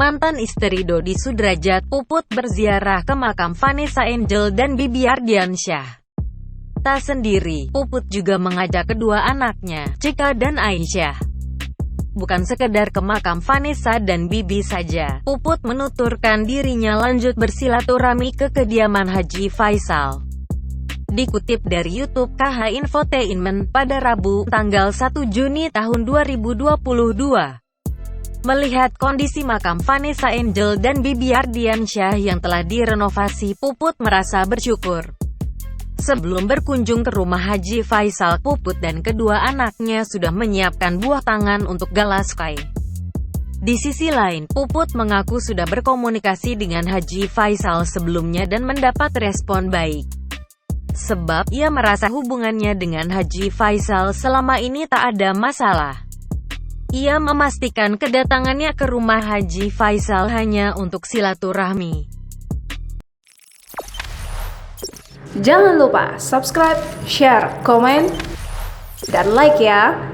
Mantan istri Dodi Sudrajat, Puput berziarah ke makam Vanessa Angel dan Bibi Ardiansyah. Tak sendiri, Puput juga mengajak kedua anaknya, Cika dan Aisyah. Bukan sekedar ke makam Vanessa dan Bibi saja, Puput menuturkan dirinya lanjut bersilaturahmi ke kediaman Haji Faisal. Dikutip dari YouTube KH Infotainment, pada Rabu, tanggal 1 Juni tahun 2022. Melihat kondisi makam Vanessa Angel dan Bibi Ardiansyah yang telah direnovasi, Puput merasa bersyukur. Sebelum berkunjung ke rumah Haji Faisal, Puput dan kedua anaknya sudah menyiapkan buah tangan untuk Gala Sky. Di sisi lain, Puput mengaku sudah berkomunikasi dengan Haji Faisal sebelumnya dan mendapat respon baik. Sebab, ia merasa hubungannya dengan Haji Faisal selama ini tak ada masalah. Ia memastikan kedatangannya ke rumah Haji Faisal hanya untuk silaturahmi. Jangan lupa subscribe, share, komen, dan like ya!